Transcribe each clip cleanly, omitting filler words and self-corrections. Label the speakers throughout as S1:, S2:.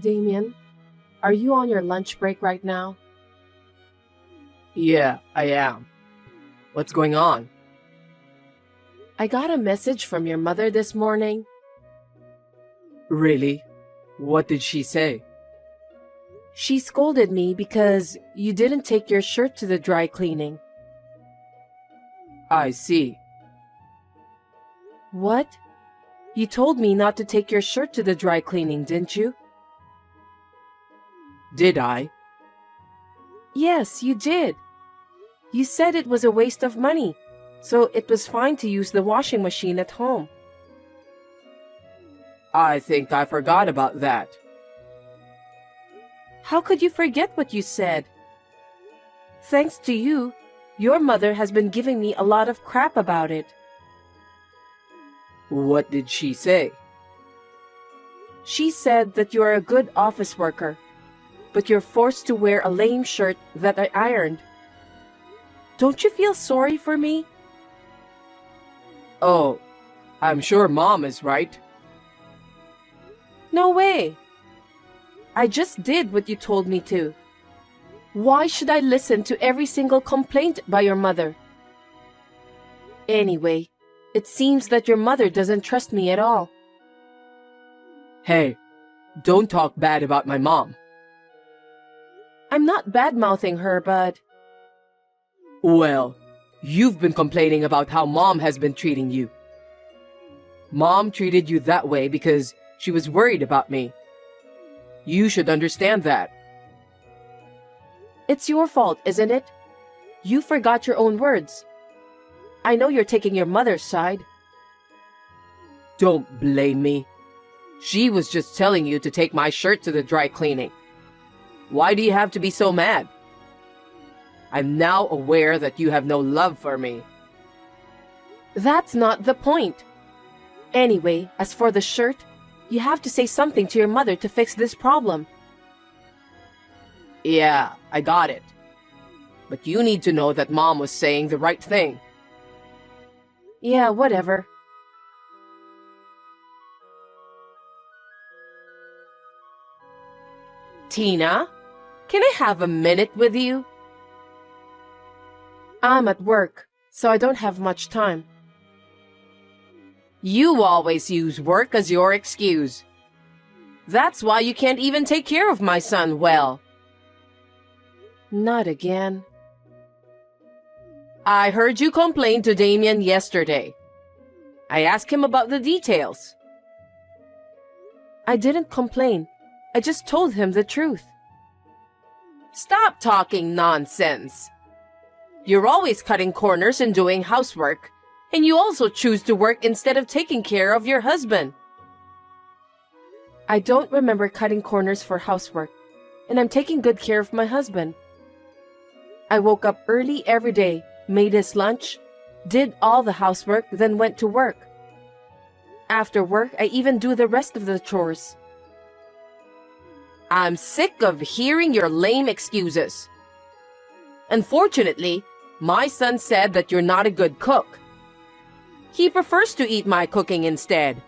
S1: Damien, are you on your lunch break right now?
S2: Yeah, I am. What's going on?
S1: I got a message from your mother this morning.
S2: Really? What did she say?
S1: She scolded me because you didn't take your shirt to the dry cleaning.
S2: I see.
S1: What? You told me not to take your shirt to the dry cleaning, didn't you?
S2: Did I?
S1: Yes, you did. You said it was a waste of money, so it was fine to use the washing machine at home.
S2: I think I forgot about that.
S1: How could you forget what you said? Thanks to you, your mother has been giving me a lot of crap about it.
S2: What did she say?
S1: She said that you are a good office worker, but you're forced to wear a lame shirt that I ironed. Don't you feel sorry for me?
S2: Oh, I'm sure Mom is right.
S1: No way. I just did what you told me to. Why should I listen to every single complaint by your mother? Anyway, it seems that your mother doesn't trust me at all.
S2: Hey, don't talk bad about my mom.
S1: I'm not bad-mouthing her, but...
S2: Well, you've been complaining about how Mom has been treating you. Mom treated you that way because she was worried about me. You should understand that.
S1: It's your fault, isn't it? You forgot your own words. I know you're taking your mother's side.
S2: Don't blame me. She was just telling you to take my shirt to the dry cleaning. Why do you have to be so mad? I'm now aware that you have no love for me.
S1: That's not the point. Anyway, as for the shirt, you have to say something to your mother to fix this problem.
S2: Yeah, I got it. But you need to know that Mom was saying the right thing.
S1: Yeah, whatever.
S2: Tina, can I have a minute with you?
S1: I'm at work, so I don't have much time.
S2: You always use work as your excuse. That's why you can't even take care of my son well.
S1: Not again.
S2: I heard you complain to Damien yesterday. I asked him about the details.
S1: I didn't complain. I just told him the truth.
S2: Stop talking nonsense. You're always cutting corners and doing housework, and you also choose to work instead of taking care of your husband.
S1: I don't remember cutting corners for housework, and I'm taking good care of my husband. I woke up early every day, made his lunch, did all the housework, then went to work. After work, I even do the rest of the chores.
S2: I'm sick of hearing your lame excuses. Unfortunately, my son said that you're not a good cook. He prefers to eat my cooking instead.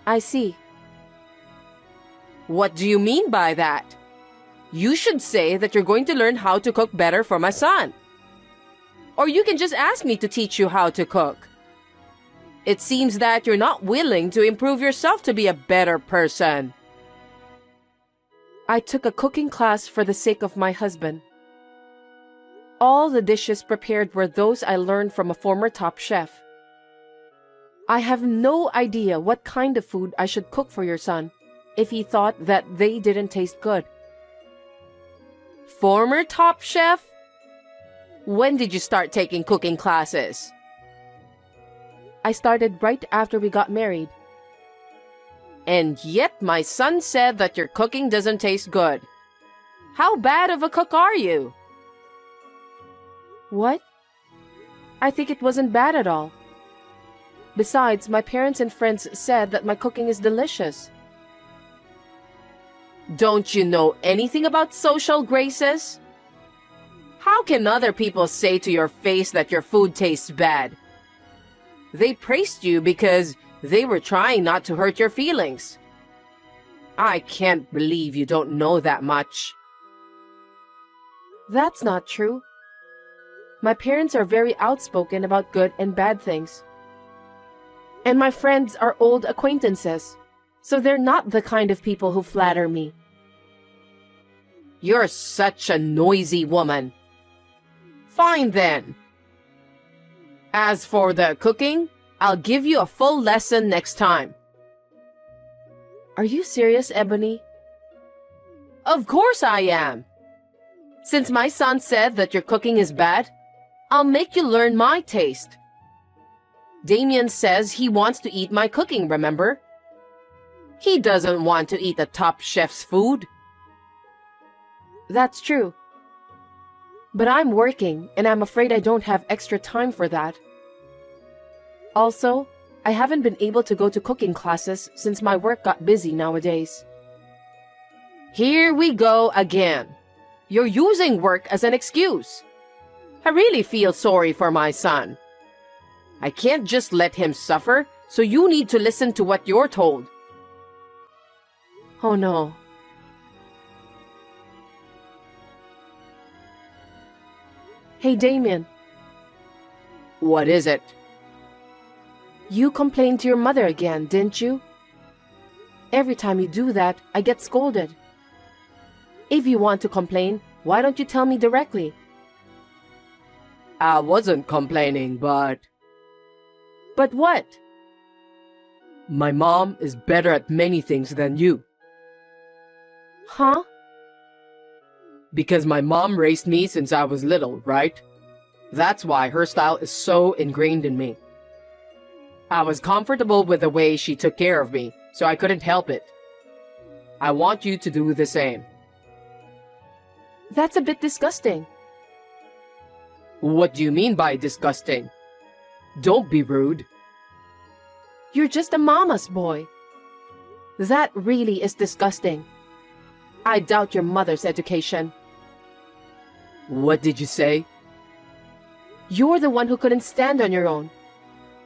S1: I see.
S2: What do you mean by that? You should say that you're going to learn how to cook better for my son. Or you can just ask me to teach you how to cook. It seems that you're not willing to improve yourself to be a better person.
S1: I took a cooking class for the sake of my husband. All the dishes prepared were those I learned from a former top chef. I have no idea what kind of food I should cook for your son if he thought that they didn't taste good.
S2: Former top chef? When did you start taking cooking classes?
S1: I started right after we got married.
S2: And yet my son said that your cooking doesn't taste good. How bad of a cook are you?
S1: What? I think it wasn't bad at all. Besides, my parents and friends said that my cooking is delicious.
S2: Don't you know anything about social graces? How can other people say to your face that your food tastes bad? They praised you because they were trying not to hurt your feelings. I can't believe you don't know that much.
S1: That's not true. My parents are very outspoken about good and bad things. And my friends are old acquaintances, so they're not the kind of people who flatter me.
S2: You're such a noisy woman. Fine then. As for the cooking, I'll give you a full lesson next time.
S1: Are you serious, Ebony?
S2: Of course I am. Since my son said that your cooking is bad, I'll make you learn my taste. Damien says he wants to eat my cooking, remember? He doesn't want to eat the top chef's food.
S1: That's true. But I'm working, and I'm afraid I don't have extra time for that. Also, I haven't been able to go to cooking classes since my work got busy nowadays.
S2: Here we go again. You're using work as an excuse. I really feel sorry for my son. I can't just let him suffer, so you need to listen to what you're told.
S1: Oh no. Hey, Damien.
S2: What is it?
S1: You complained to your mother again, didn't you? Every time you do that, I get scolded. If you want to complain, why don't you tell me directly?
S2: I wasn't complaining, but...
S1: But what?
S2: My mom is better at many things than you.
S1: Huh?
S2: Because my mom raised me since I was little, right? That's why her style is so ingrained in me. I was comfortable with the way she took care of me, so I couldn't help it. I want you to do the same.
S1: That's a bit disgusting.
S2: What do you mean by disgusting? Don't be rude.
S1: You're just a mama's boy. That really is disgusting. I doubt your mother's education.
S2: What did you say?
S1: You're the one who couldn't stand on your own.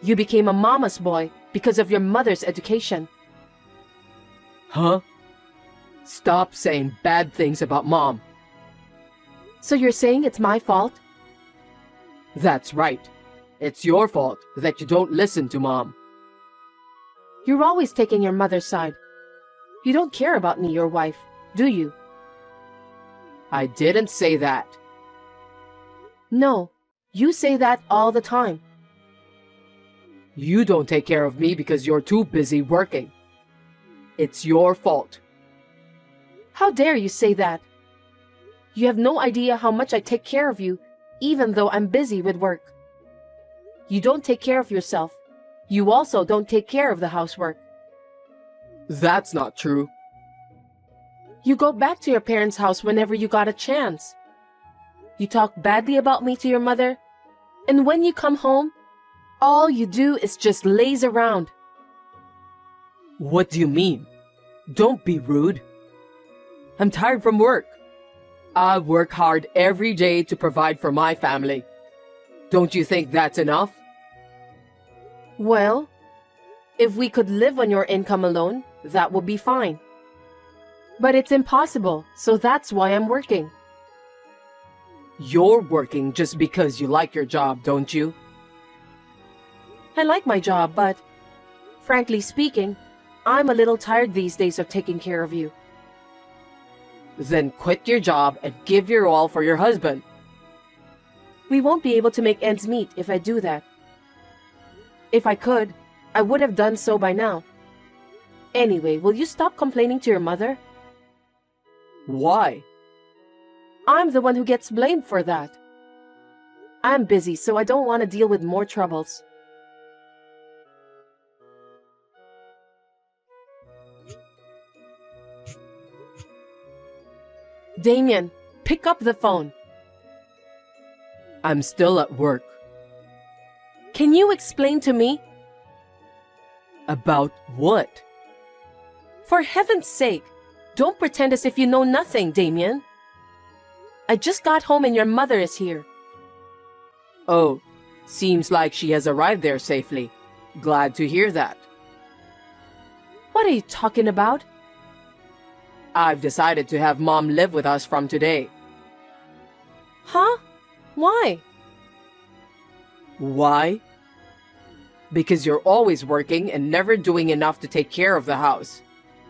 S1: You became a mama's boy because of your mother's education.
S2: Huh? Stop saying bad things about mom.
S1: So you're saying it's my fault?
S2: That's right. It's your fault that you don't listen to mom.
S1: You're always taking your mother's side. You don't care about me, your wife, do you?
S2: I didn't say that.
S1: No, you say that all the time.
S2: You don't take care of me because you're too busy working. It's your fault.
S1: How dare you say that? You have no idea how much I take care of you, even though I'm busy with work. You don't take care of yourself. You also don't take care of the housework.
S2: That's not true.
S1: You go back to your parents' house whenever you got a chance. You talk badly about me to your mother, and when you come home, all you do is just laze around.
S2: What do you mean? Don't be rude. I'm tired from work. I work hard every day to provide for my family. Don't you think that's enough?
S1: Well, if we could live on your income alone, that would be fine. But it's impossible, so that's why I'm working.
S2: You're working just because you like your job, don't you?
S1: I like my job, but frankly speaking, I'm a little tired these days of taking care of you.
S2: Then quit your job and give your all for your husband.
S1: We won't be able to make ends meet if I do that. If I could, I would have done so by now. Anyway, will you stop complaining to your mother?
S2: Why?
S1: I'm the one who gets blamed for that. I'm busy, so I don't want to deal with more troubles. Damien, pick up the phone.
S2: I'm still at work.
S1: Can you explain to me?
S2: About what?
S1: For heaven's sake, don't pretend as if you know nothing, Damien. I just got home and your mother is here.
S2: Oh, seems like she has arrived there safely. Glad to hear that.
S1: What are you talking about?
S2: I've decided to have Mom live with us from today.
S1: Huh? Why?
S2: Why? Because you're always working and never doing enough to take care of the house.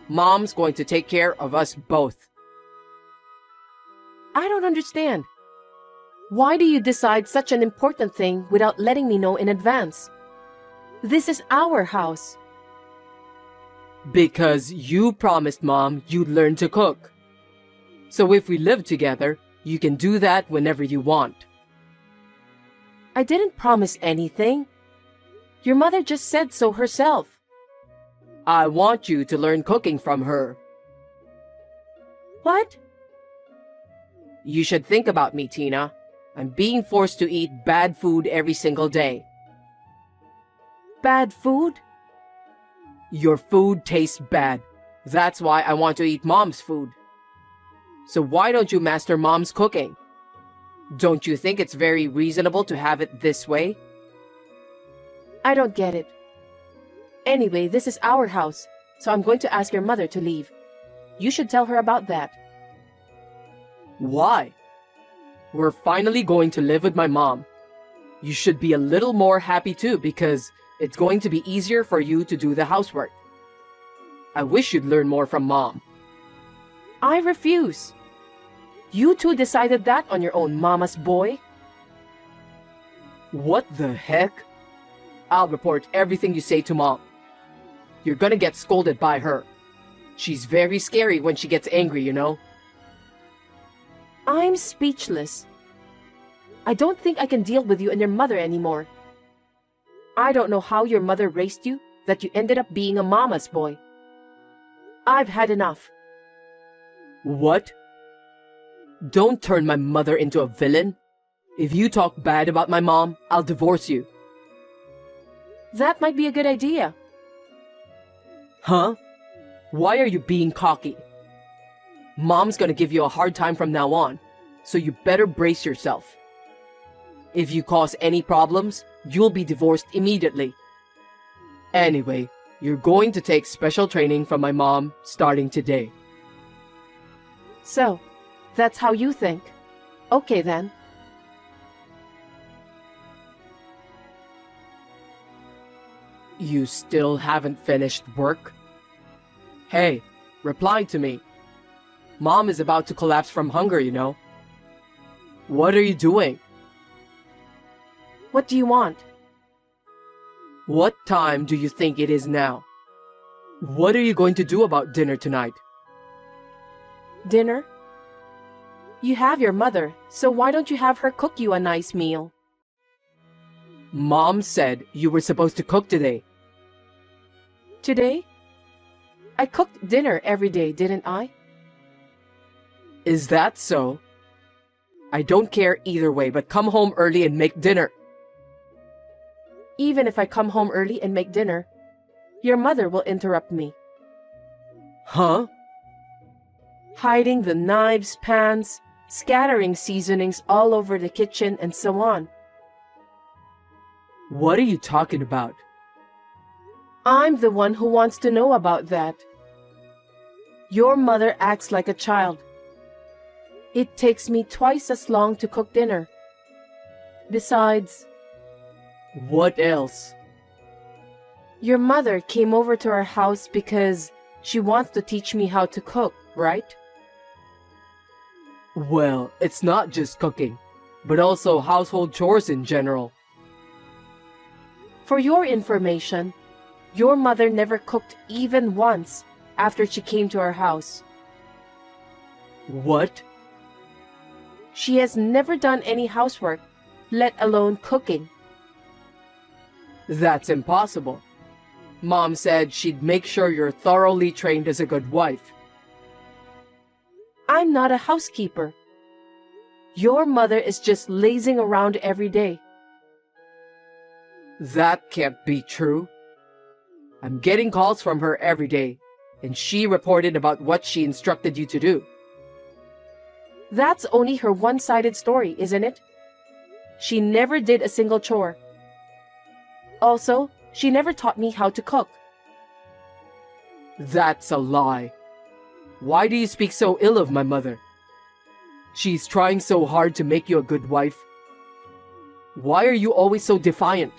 S2: Mom's going to take care of us both.
S1: I don't understand. Why do you decide such an important thing without letting me know in advance? This is our house.
S2: Because you promised Mom you'd learn to cook. So if we live together, you can do that whenever you want.
S1: I didn't promise anything. Your mother just said so herself.
S2: I want you to learn cooking from her.
S1: What?
S2: You should think about me, Tina. I'm being forced to eat bad food every single day.
S1: Bad food?
S2: Your food tastes bad. That's why I want to eat Mom's food. So why don't you master Mom's cooking? Don't you think it's very reasonable to have it this way?
S1: I don't get it. Anyway, this is our house, so I'm going to ask your mother to leave. You should tell her about that.
S2: Why? We're finally going to live with my mom. You should be a little more happy too because it's going to be easier for you to do the housework. I wish you'd learn more from Mom.
S1: I refuse. You two decided that on your own, Mama's boy.
S2: What the heck? I'll report everything you say to Mom. You're gonna get scolded by her. She's very scary when she gets angry, you know?
S1: I'm speechless. I don't think I can deal with you and your mother anymore. I don't know how your mother raised you, that you ended up being a mama's boy. I've had enough.
S2: What? Don't turn my mother into a villain. If you talk bad about my mom, I'll divorce you.
S1: That might be a good idea.
S2: Huh? Why are you being cocky? Mom's gonna give you a hard time from now on, so you better brace yourself. If you cause any problems, you'll be divorced immediately. Anyway, you're going to take special training from my mom starting today.
S1: So, that's how you think. Okay then.
S2: You still haven't finished work? Hey, reply to me. Mom is about to collapse from hunger, you know. What are you doing?
S1: What do you want?
S2: What time do you think it is now? What are you going to do about dinner tonight?
S1: Dinner? You have your mother, so why don't you have her cook you a nice meal?
S2: Mom said you were supposed to cook today.
S1: Today? I cooked dinner every day, didn't I?
S2: Is that so? I don't care either way, but come home early and make dinner.
S1: Even if I come home early and make dinner, your mother will interrupt me.
S2: Huh?
S1: Hiding the knives, pans, scattering seasonings all over the kitchen, and so on.
S2: What are you talking about?
S1: I'm the one who wants to know about that. Your mother acts like a child. It takes me twice as long to cook dinner. Besides,
S2: What else?
S1: your mother came over to our house because she wants to teach me how to cook, right?
S2: Well, it's not just cooking, but also household chores in general.
S1: For your information, your mother never cooked even once after she came to our house.
S2: What?
S1: She has never done any housework, let alone cooking.
S2: That's impossible. Mom said she'd make sure you're thoroughly trained as a good wife.
S1: I'm not a housekeeper. Your mother is just lazing around every day.
S2: That can't be true. I'm getting calls from her every day, and she reported about what she instructed you to do.
S1: That's only her one-sided story, isn't it? She never did a single chore. Also, she never taught me how to cook.
S2: That's a lie. Why do you speak so ill of my mother? She's trying so hard to make you a good wife. Why are you always so defiant?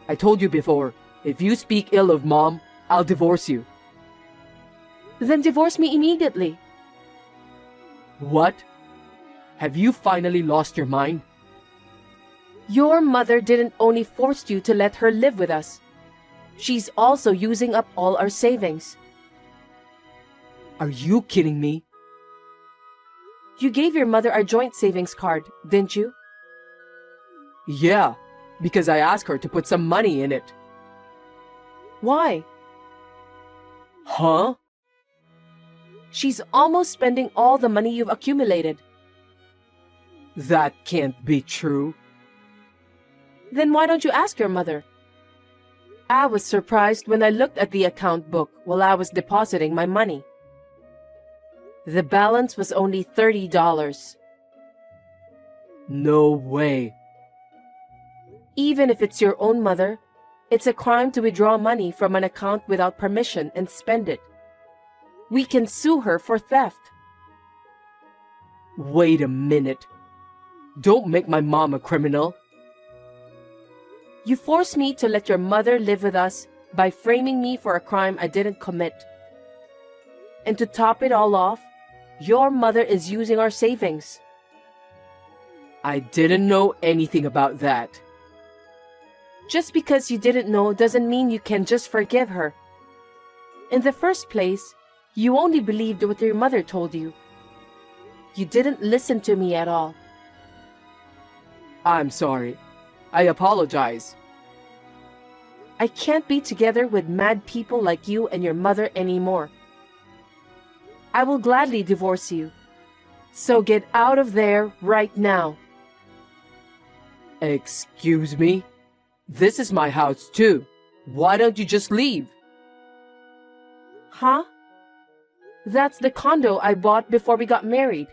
S2: I told you before, if you speak ill of Mom, I'll divorce you.
S1: Then divorce me immediately.
S2: What? Have you finally lost your mind?
S1: Your mother didn't only force you to let her live with us. She's also using up all our savings.
S2: Are you kidding me?
S1: You gave your mother our joint savings card, didn't you?
S2: Yeah, because I asked her to put some money in it.
S1: Why?
S2: Huh?
S1: She's almost spending all the money you've accumulated.
S2: That can't be true.
S1: Then why don't you ask your mother? I was surprised when I looked at the account book while I was depositing my money. The balance was only $30.
S2: No way.
S1: Even if it's your own mother, it's a crime to withdraw money from an account without permission and spend it. We can sue her for theft.
S2: Wait a minute. Don't make my mom a criminal.
S1: You forced me to let your mother live with us by framing me for a crime I didn't commit. And to top it all off, your mother is using our savings.
S2: I didn't know anything about that.
S1: Just because you didn't know doesn't mean you can just forgive her. In the first place, you only believed what your mother told you. You didn't listen to me at all.
S2: I'm sorry. I apologize.
S1: I can't be together with mad people like you and your mother anymore. I will gladly divorce you. So get out of there right now.
S2: Excuse me? This is my house too. Why don't you just leave?
S1: Huh? That's the condo I bought before we got married.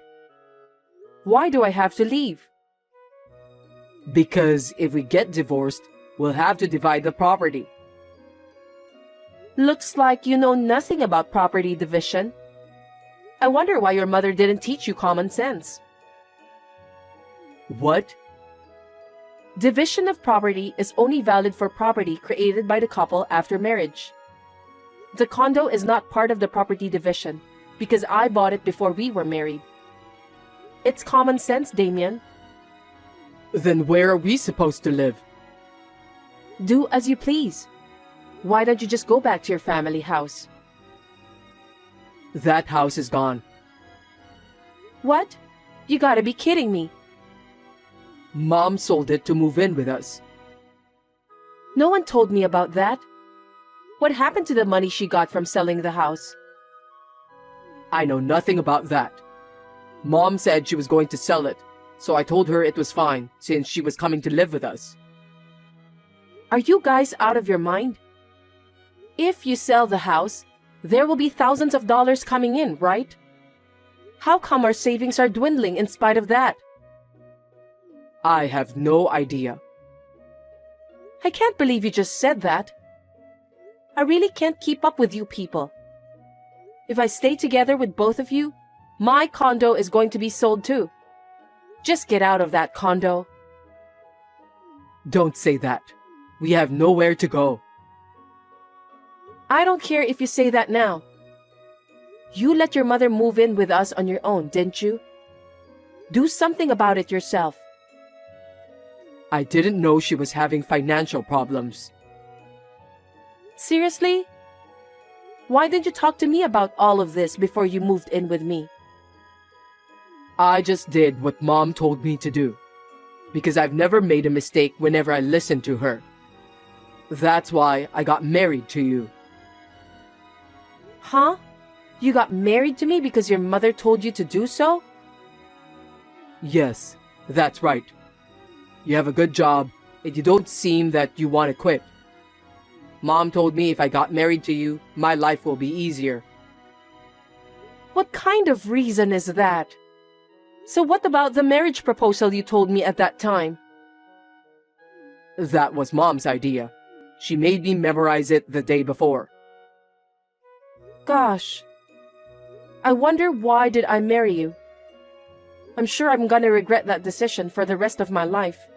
S1: Why do I have to leave?
S2: Because if we get divorced, we'll have to divide the property.
S1: Looks like you know nothing about property division. I wonder why your mother didn't teach you common sense.
S2: What?
S1: Division of property is only valid for property created by the couple after marriage. The condo is not part of the property division because I bought it before we were married. It's common sense, Damien.
S2: Then where are we supposed to live?
S1: Do as you please. Why don't you just go back to your family house?
S2: That house is gone.
S1: What? You gotta be kidding me.
S2: Mom sold it to move in with us.
S1: No one told me about that. What happened to the money she got from selling the house?
S2: I know nothing about that. Mom said she was going to sell it, so I told her it was fine since she was coming to live with us.
S1: Are you guys out of your mind? If you sell the house, there will be thousands of dollars coming in, right? How come our savings are dwindling in spite of that?
S2: I have no idea.
S1: I can't believe you just said that. I really can't keep up with you people. If I stay together with both of you, my condo is going to be sold too. Just get out of that condo.
S2: Don't say that. We have nowhere to go.
S1: I don't care if you say that now. You let your mother move in with us on your own, didn't you? Do something about it yourself.
S2: I didn't know she was having financial problems.
S1: Seriously? Why didn't you talk to me about all of this before you moved in with me?
S2: I just did what Mom told me to do, because I've never made a mistake whenever I listened to her. That's why I got married to you.
S1: Huh? You got married to me because your mother told you to do so?
S2: Yes, that's right. You have a good job, and you don't seem that you want to quit. Mom told me if I got married to you, my life will be easier.
S1: What kind of reason is that? So what about the marriage proposal you told me at that time?
S2: That was Mom's idea. She made me memorize it the day before.
S1: Gosh, I wonder why did I marry you? I'm sure I'm gonna regret that decision for the rest of my life.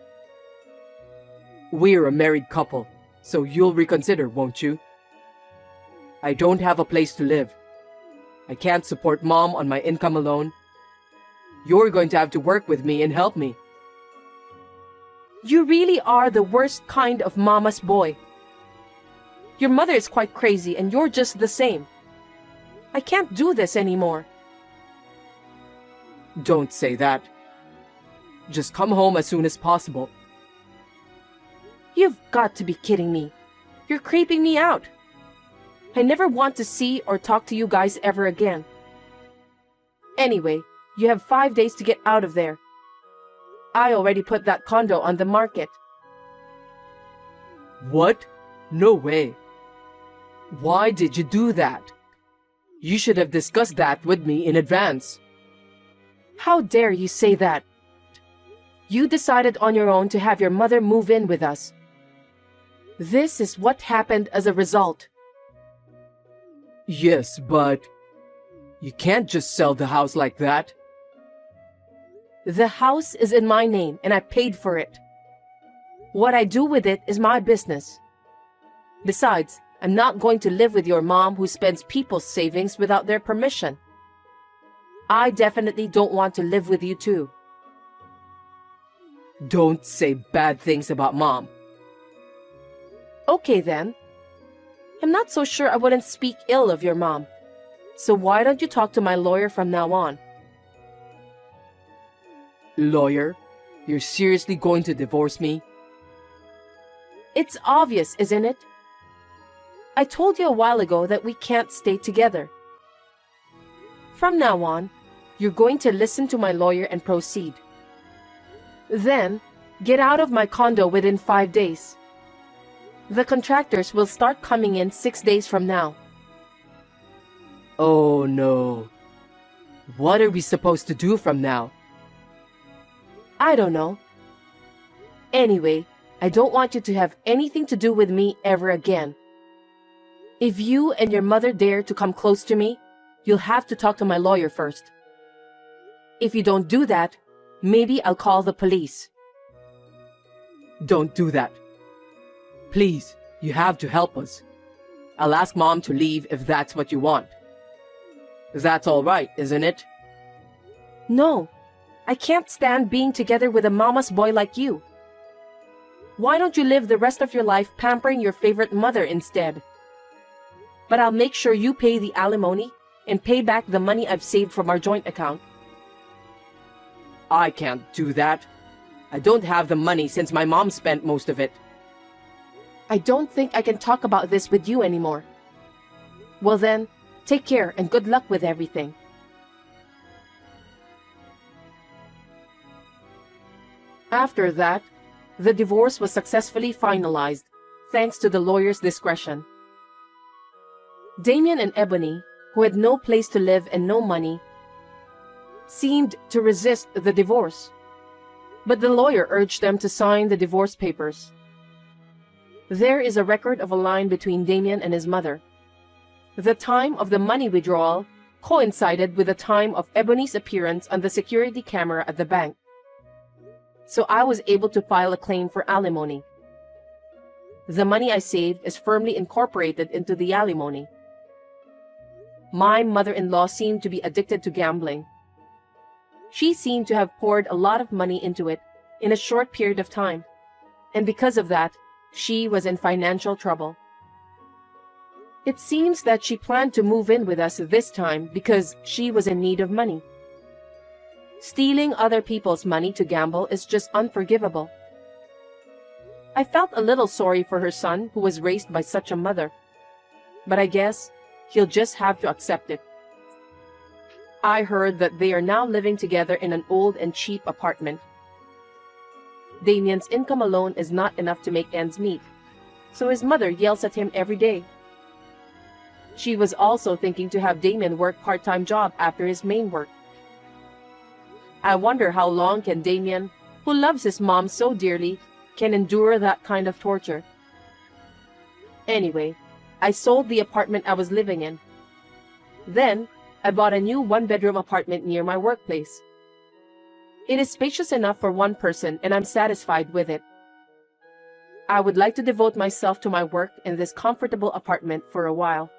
S2: We're a married couple, so you'll reconsider, won't you? I don't have a place to live. I can't support Mom on my income alone. You're going to have to work with me and help me.
S1: You really are the worst kind of mama's boy. Your mother is quite crazy and you're just the same. I can't do this anymore.
S2: Don't say that. Just come home as soon as possible.
S1: You've got to be kidding me. You're creeping me out. I never want to see or talk to you guys ever again. Anyway, you have 5 days to get out of there. I already put that condo on the market.
S2: What? No way. Why did you do that? You should have discussed that with me in advance.
S1: How dare you say that? You decided on your own to have your mother move in with us. This is what happened as a result.
S2: Yes, but you can't just sell the house like that.
S1: The house is in my name and I paid for it. What I do with it is my business. Besides, I'm not going to live with your mom who spends people's savings without their permission. I definitely don't want to live with you too.
S2: Don't say bad things about Mom.
S1: Okay then. I'm not so sure I wouldn't speak ill of your mom. So why don't you talk to my lawyer from now on?
S2: Lawyer? You're seriously going to divorce me?
S1: It's obvious, isn't it? I told you a while ago that we can't stay together. From now on, you're going to listen to my lawyer and proceed. Then, get out of my condo within 5 days. The contractors will start coming in 6 days from now.
S2: Oh no. What are we supposed to do from now?
S1: I don't know. Anyway, I don't want you to have anything to do with me ever again. If you and your mother dare to come close to me, you'll have to talk to my lawyer first. If you don't do that, maybe I'll call the police.
S2: Don't do that. Please, you have to help us. I'll ask Mom to leave if that's what you want. That's all right, isn't it?
S1: No, I can't stand being together with a mama's boy like you. Why don't you live the rest of your life pampering your favorite mother instead? But I'll make sure you pay the alimony and pay back the money I've saved from our joint account.
S2: I can't do that. I don't have the money since my mom spent most of it.
S1: I don't think I can talk about this with you anymore. Well then, take care and good luck with everything. After that, the divorce was successfully finalized, thanks to the lawyer's discretion. Damien and Ebony, who had no place to live and no money, seemed to resist the divorce, but the lawyer urged them to sign the divorce papers. There is a record of a line between Damien and his mother. The time of the money withdrawal coincided with the time of Ebony's appearance on the security camera at the bank. So I was able to file a claim for alimony. The money I saved is firmly incorporated into the alimony. My mother-in-law seemed to be addicted to gambling. She seemed to have poured a lot of money into it in a short period of time, and because of that, she was in financial trouble. It seems that she planned to move in with us this time because she was in need of money. Stealing other people's money to gamble is just unforgivable. I felt a little sorry for her son who was raised by such a mother, but I guess he'll just have to accept it. I heard that they are now living together in an old and cheap apartment. Damien's income alone is not enough to make ends meet, so his mother yells at him every day. She was also thinking to have Damien work part-time job after his main work. I wonder how long can Damien, who loves his mom so dearly, can endure that kind of torture. Anyway, I sold the apartment I was living in. Then, I bought a new one-bedroom apartment near my workplace. It is spacious enough for one person and I'm satisfied with it. I would like to devote myself to my work in this comfortable apartment for a while.